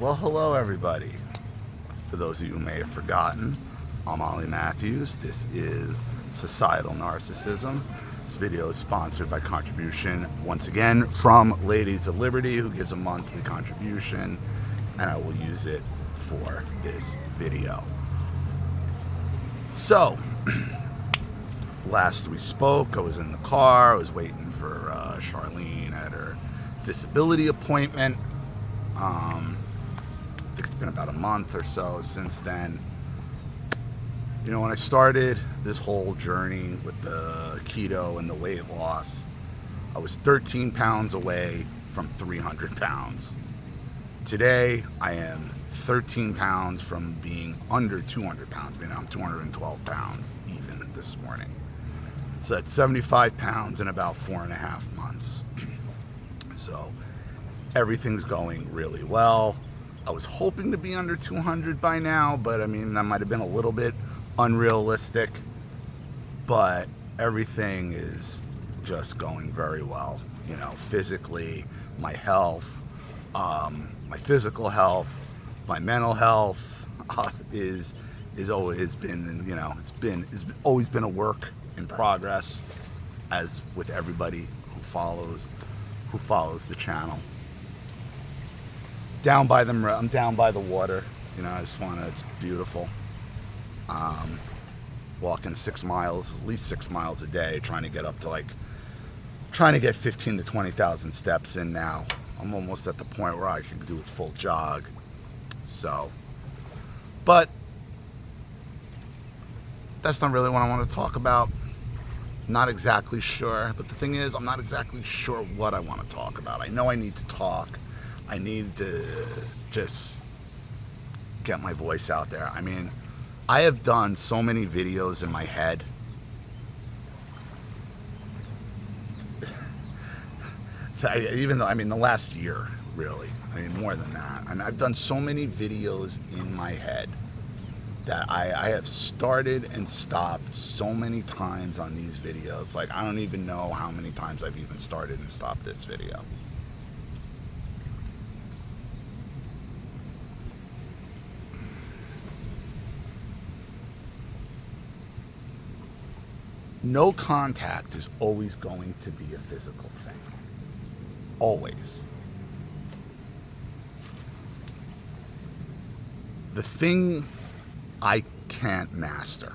Well, hello everybody. For those of you who may have forgotten, I'm Olliemathews. This is Societal Narcissism. This video is sponsored by contribution, once again, from Ladies of Liberty, who gives a monthly contribution, and I will use it for this video. So, last we spoke, I was in the car, I was waiting for Charlene at her disability appointment. I think it's been about a month or so since then. You know, when I started this whole journey with the keto and the weight loss, I was 13 pounds away from 300 pounds. Today, I am 13 pounds from being under 200 pounds. I mean, I'm 212 pounds even this morning. So that's 75 pounds in about 4.5 months. So everything's going really well. I was hoping to be under 200 by now, but I mean, that might have been a little bit unrealistic, but everything is just going very well. You know, physically, my health, my physical health, my mental health is always been, you know, it's always been a work in progress, as with everybody who follows the channel. I'm down by the water. You know, it's beautiful. Walking 6 miles, at least 6 miles a day, trying to get 15 to 20,000 steps in now. I'm almost at the point where I can do a full jog. So, but that's not really what I want to talk about. Not exactly sure, but the thing is, I'm not exactly sure what I want to talk about. I know I need to talk. I need to just get my voice out there. I mean, I have done so many videos in my head. The last year, really. I mean, more than that. I mean, I've done so many videos in my head that I have started and stopped so many times on these videos. Like, I don't even know how many times I've even started and stopped this video. No contact is always going to be a physical thing. Always. The thing I can't master,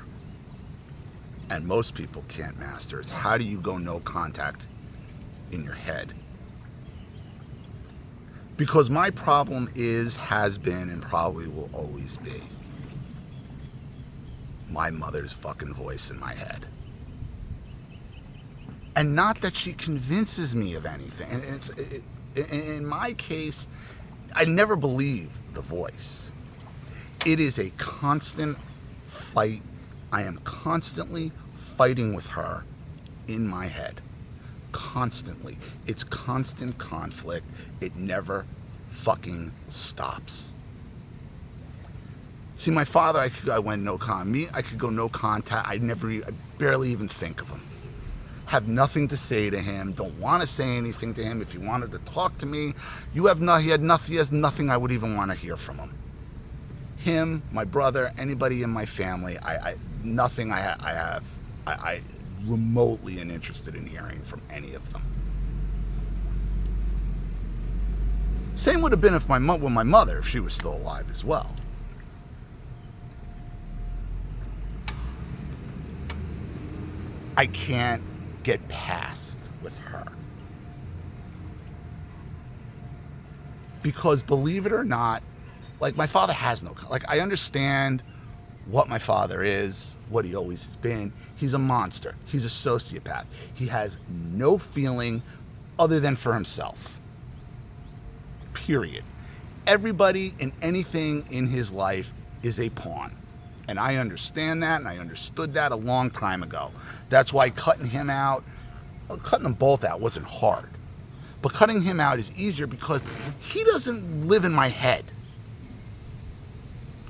and most people can't master, is how do you go no contact in your head? Because my problem has been, and probably will always be, my mother's fucking voice in my head. And not that she convinces me of anything. And in my case, I never believe the voice. It is a constant fight. I am constantly fighting with her in my head. Constantly. It's constant conflict. It never fucking stops. See, my father, I went no contact. Me, I could go no contact. I barely even think of him. Have nothing to say to him, don't want to say anything to him. If he wanted to talk to me, he has nothing I would even want to hear from him. Him, my brother, anybody in my family, nothing I remotely am interested in hearing from any of them. Same would have been with my mother, if she was still alive as well. I can't get past with her. Because believe it or not, like, my father has no, like, I understand what my father is, what he always has been. He's a monster. He's a sociopath. He has no feeling other than for himself. Period. Everybody and anything in his life is a pawn. And I understand that, and I understood that a long time ago. That's why cutting them both out wasn't hard. But cutting him out is easier because he doesn't live in my head.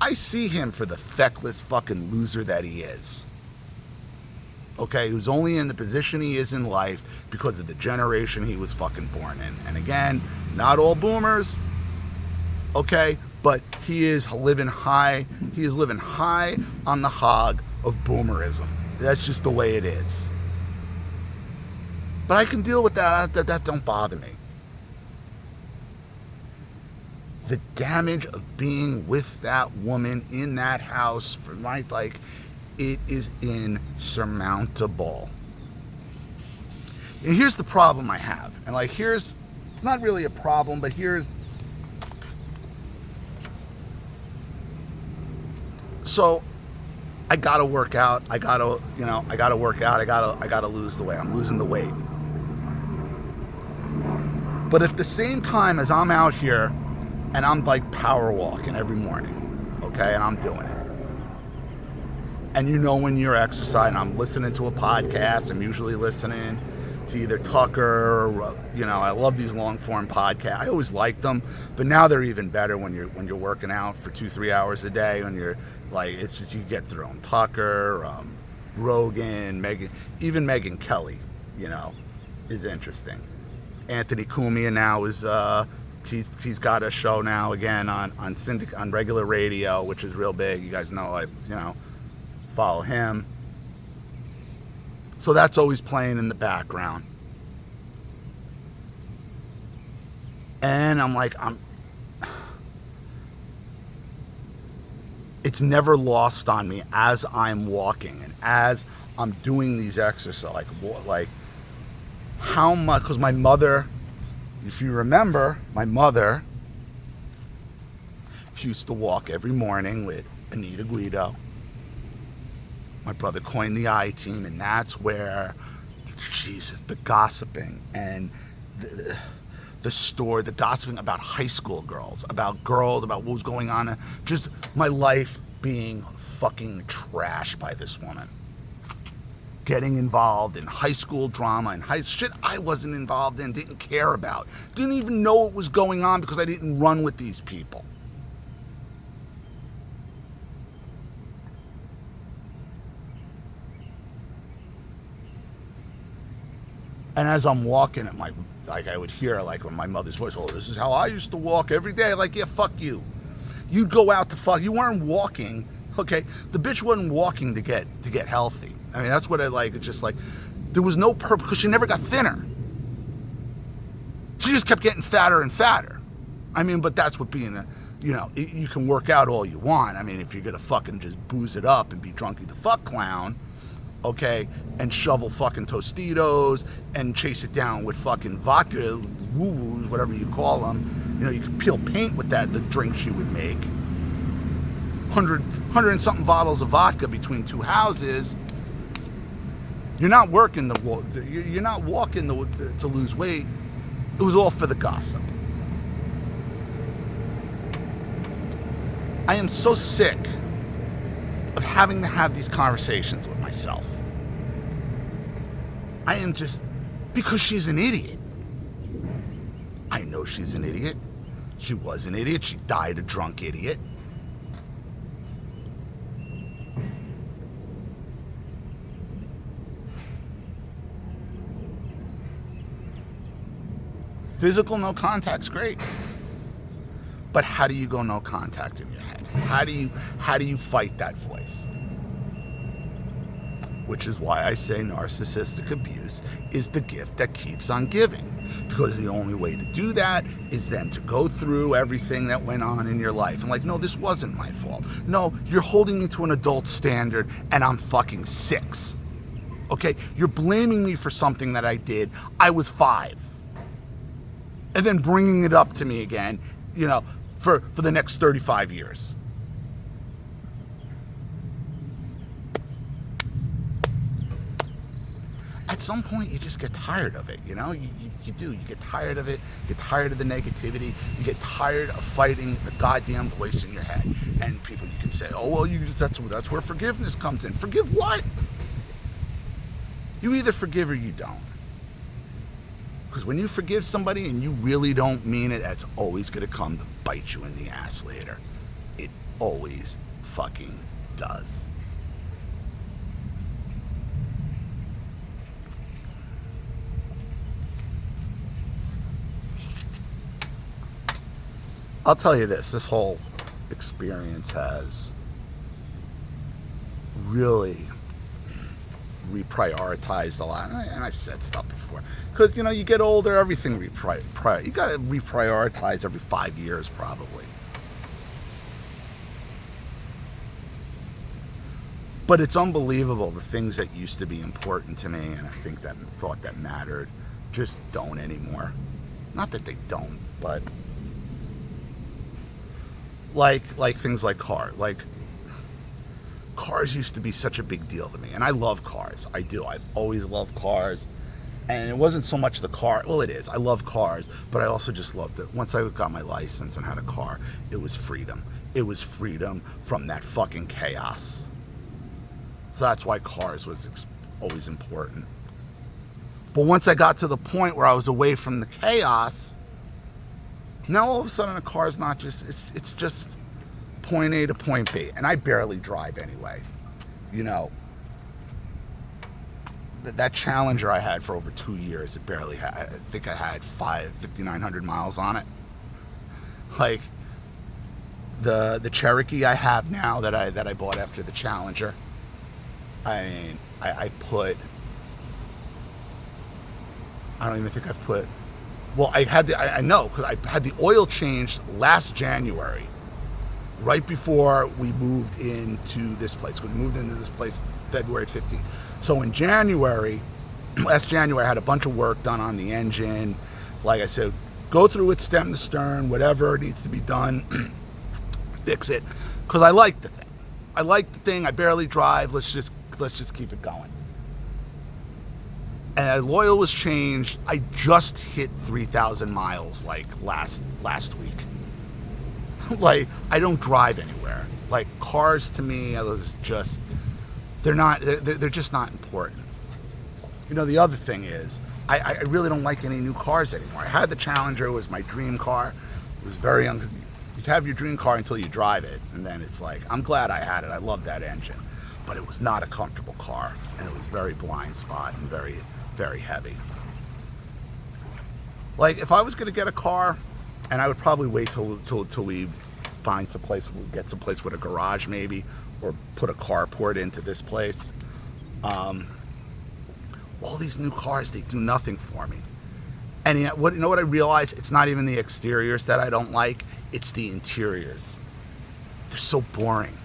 I see him for the feckless fucking loser that he is. Okay, who's only in the position he is in life because of the generation he was fucking born in. And again, not all boomers, okay, But he is living high. He is living high on the hog of boomerism. That's just the way it is. But I can deal with that. That don't bother me. The damage of being with that woman in that house for it is insurmountable. And here's the problem I have. And it's not really a problem, but so I gotta work out. I gotta work out. I gotta lose the weight. I'm losing the weight. But at the same time as I'm out here and I'm power walking every morning, okay, and I'm doing it. And when you're exercising, I'm listening to a podcast. I'm usually listening to either Tucker or, I love these long form podcasts. I always liked them, but now they're even better when you're working out for 2-3 hours a day. When you're it's just, you get through them. Tucker, Rogan, even Megyn Kelly, is interesting. Anthony Cumia now is he's got a show now again on regular radio, which is real big. You guys know I follow him. So that's always playing in the background. And it's never lost on me as I'm walking and as I'm doing these exercises, how much, because my mother, if you remember, she used to walk every morning with Anita Guido. My brother coined the I-Team, and that's where, the gossiping and the gossiping about high school girls, about what was going on, just my life being fucking trashed by this woman. Getting involved in high school drama and shit I wasn't involved in, didn't care about, didn't even know what was going on because I didn't run with these people. And as I'm walking, I would hear my mother's voice, "Oh, this is how I used to walk every day." Yeah, fuck you. You'd go out to fuck. You weren't walking, okay? The bitch wasn't walking to get healthy. I mean, that's what I like. It's just there was no purpose because she never got thinner. She just kept getting fatter and fatter. I mean, but that's what being you can work out all you want. I mean, if you're gonna fucking just booze it up and be drunky the fuck clown, okay, and shovel fucking Tostitos and chase it down with fucking vodka, woo-woos, whatever you call them. You could peel paint with the drinks you would make. 100 and something bottles of vodka between two houses. You're not working you're not walking to lose weight. It was all for the gossip. I am so sick of having to have these conversations with myself. I am just, because she's an idiot. I know she's an idiot. She was an idiot. She died a drunk idiot. Physical no contact's great. But how do you go no contact in your head? How do you fight that voice? Which is why I say narcissistic abuse is the gift that keeps on giving. Because the only way to do that is then to go through everything that went on in your life. And no, this wasn't my fault. No, you're holding me to an adult standard and I'm fucking 6. Okay? You're blaming me for something that I did. I was 5. And then bringing it up to me again, for the next 35 years. At some point, you just get tired of it, you do. You get tired of it. You get tired of the negativity. You get tired of fighting the goddamn voice in your head. And people, you can say, "Oh, well, that's where forgiveness comes in." Forgive what? You either forgive or you don't. Because when you forgive somebody and you really don't mean it, that's always going to come to bite you in the ass later. It always fucking does. I'll tell you this whole experience has really reprioritized a lot, and I've said stuff before, because you get older, everything you got to reprioritize every 5 years probably. But it's unbelievable, the things that used to be important to me and I think that thought that mattered just don't anymore. Not that they don't, but like things like cars. Like, cars used to be such a big deal to me, and I love cars. I do. I've always loved cars, and it wasn't so much the car. Well, it is. I love cars, but I also just loved it. Once I got my license and had a car, it was freedom. It was freedom from that fucking chaos. So that's why cars was always important. But once I got to the point where I was away from the chaos, now all of a sudden a car's not just, it's just point A to point B. And I barely drive anyway. That Challenger I had for over 2 years, it barely had, I think I had 5,900 miles on it. Like, the Cherokee I have now that I bought after the Challenger, I mean, I don't even think I've put, well, I know, because I had the oil changed last January, right before we moved into this place. We moved into this place February 15th. So in January, last January, I had a bunch of work done on the engine. Like I said, go through it, stem to stern, whatever needs to be done, fix it, because I like the thing. I barely drive. Let's just keep it going. And the oil was changed. I just hit 3,000 miles like last week. Like, I don't drive anywhere. Like, cars to me, they're just not important. The other thing is, I really don't like any new cars anymore. I had the Challenger. It was my dream car. It was very young. You have your dream car until you drive it, and then it's like, I'm glad I had it. I love that engine. But it was not a comfortable car, and it was very blind spot and very, very heavy. Like, if I was going to get a car, and I would probably wait till we find get some place with a garage maybe, or put a carport into this place. All these new cars, they do nothing for me. And you know what I realized? It's not even the exteriors that I don't like, it's the interiors. They're so boring.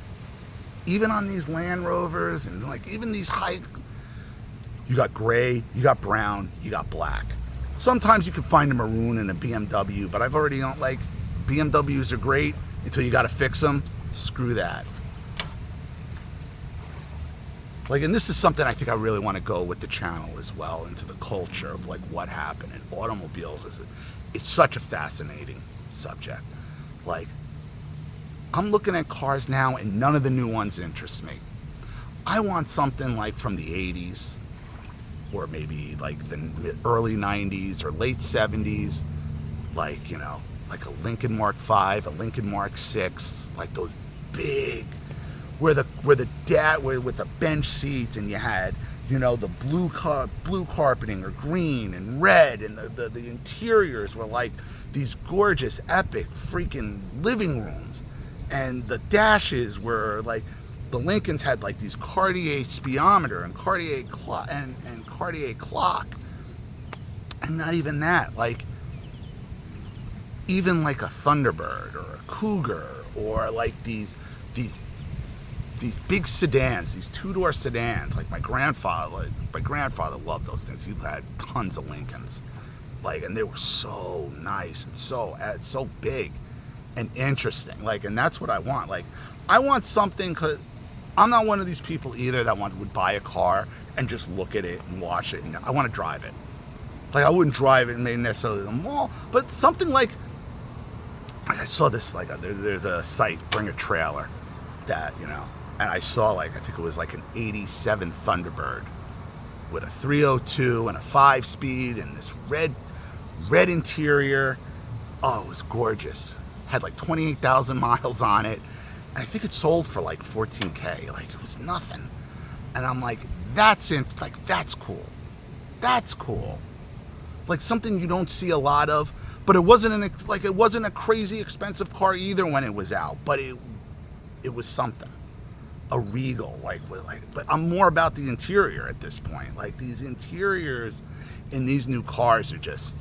Even on these Land Rovers and like even these you got gray, you got brown, you got black. Sometimes you can find a maroon in a BMW, but I've already don't like, BMWs are great until you got to fix them. Screw that. Like, and this is something I think I really want to go with the channel as well, into the culture of like what happened in automobiles. It's such a fascinating subject. Like, I'm looking at cars now and none of the new ones interest me. I want something like from the 80s, or maybe like the early 90s or late 70s, like, like a Lincoln Mark V, a Lincoln Mark VI, like those big, with the bench seats, and you had, the blue carpeting or green and red, and the interiors were like these gorgeous, epic freaking living rooms, and the dashes were like, the Lincolns had like these Cartier speedometer and Cartier clock and Cartier clock, and not even that, like even like a Thunderbird or a Cougar, or like these big sedans, these two-door sedans. Like my grandfather loved those things. He had tons of Lincolns, like, and they were so nice and so big and interesting. Like, and that's what I want. Like, I want something, because I'm not one of these people either that would buy a car and just look at it and watch it. And I want to drive it. Like, I wouldn't drive it maybe necessarily to the mall, but something like I saw this, like, there's a site, Bring a Trailer, that, and I saw, like, I think it was like an 87 Thunderbird with a 302 and a 5-speed and this red interior. Oh, it was gorgeous. Had like 28,000 miles on it. And I think it sold for like $14K. Like, it was nothing. And I'm like, that's cool. That's cool. Like, something you don't see a lot of, But it wasn't it wasn't a crazy expensive car either when it was out, but it was something. A Regal, but I'm more about the interior at this point. Like, these interiors in these new cars are just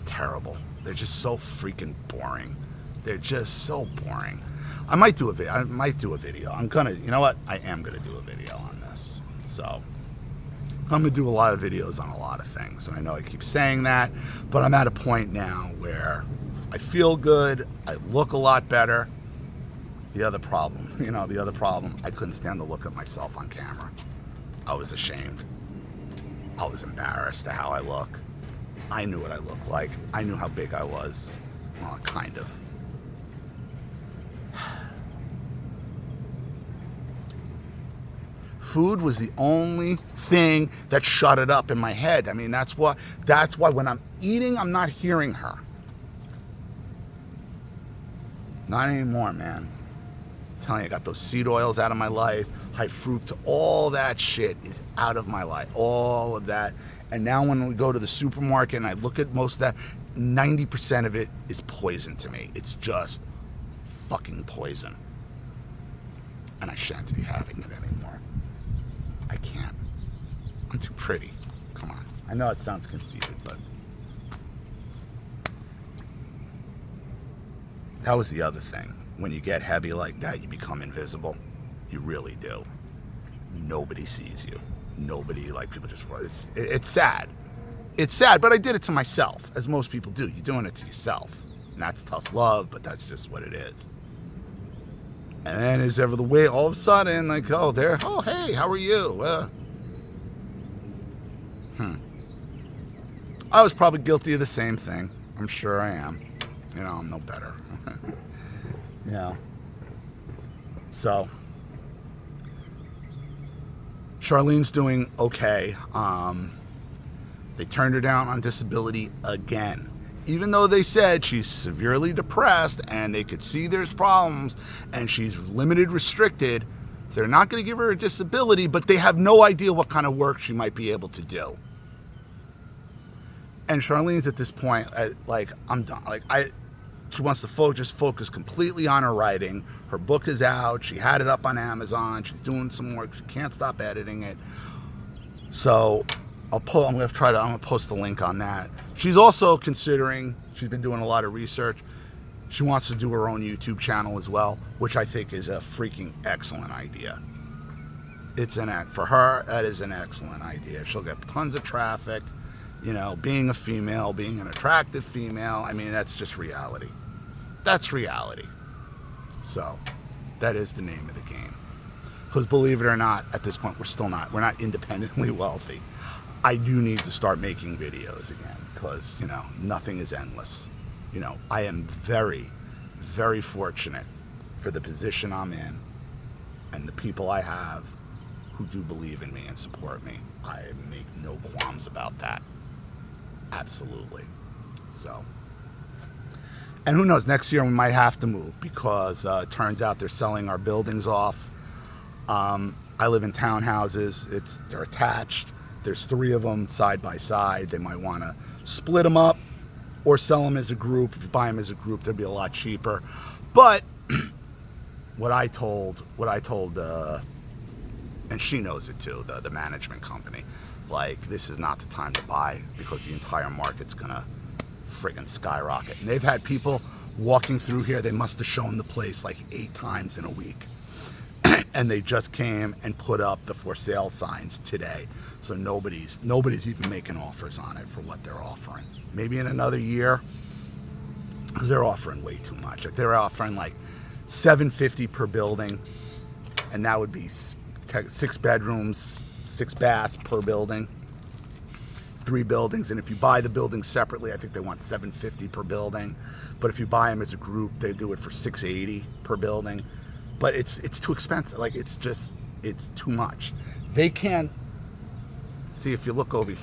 terrible. They're just so freaking boring. They're just so boring. I might do a video. I'm gonna, you know what? I am gonna do a video on this. So I'm gonna do a lot of videos on a lot of things, and I know I keep saying that, but I'm at a point now where I feel good. I look a lot better. The other problem, I couldn't stand to look at myself on camera. I was ashamed. I was embarrassed at how I look. I knew what I looked like. I knew how big I was. Well, kind of. Food was the only thing that shut it up in my head. I mean, that's why when I'm eating, I'm not hearing her. Not anymore, man. I'm telling you, I got those seed oils out of my life, high fruit, all that shit is out of my life, all of that. And now when we go to the supermarket and I look at most of that, 90% of it is poison to me. It's just fucking poison. And I shan't be having it anymore. I can't. I'm too pretty. Come on. I know it sounds conceited, but that was the other thing. When you get heavy like that, you become invisible. You really do. Nobody sees you. Nobody, people just, it's sad. It's sad, but I did it to myself, as most people do. You're doing it to yourself. And that's tough love, but that's just what it is. And then is ever the way, all of a sudden, oh, hey, how are you? I was probably guilty of the same thing. I'm sure I am. I'm no better. So Charlene's doing okay. They turned her down on disability again, even though they said she's severely depressed and they could see there's problems and she's limited, restricted. They're not going to give her a disability, but they have no idea what kind of work she might be able to do. And Charlene's at this point, I'm done. She wants to just focus completely on her writing. Her book is out. She had it up on Amazon. She's doing some work. She can't stop editing it. So I'm going to post the link on that. She's also considering, she's been doing a lot of research. She wants to do her own YouTube channel as well, which I think is a freaking excellent idea. For her, that is an excellent idea. She'll get tons of traffic. Being a female, being an attractive female, I mean, that's just reality. That's reality. So, that is the name of the game. Because believe it or not, at this point, we're not independently wealthy. I do need to start making videos again, because, nothing is endless. I am very, very fortunate for the position I'm in and the people I have who do believe in me and support me. I make no qualms about that. Absolutely. So, and who knows, next year we might have to move because it turns out they're selling our buildings off. I live in townhouses. They're attached. There's 3 of them side by side. They might want to split them up or sell them as a group. If you buy them as a group, they'll be a lot cheaper. But what I told, and she knows it too, the management company, this is not the time to buy because the entire market's gonna friggin' skyrocket. And they've had people walking through here, they must have shown the place 8 times in a week. And they just came and put up the for sale signs today. So nobody's even making offers on it for what they're offering. Maybe in another year, they're offering way too much. They're offering $750 per building, and that would be 6 bedrooms, 6 baths per building, 3 buildings. And if you buy the buildings separately, I think they want $750 per building. But if you buy them as a group, they do it for $680 per building. But it's too expensive. It's too much. They can't see. If you look over here,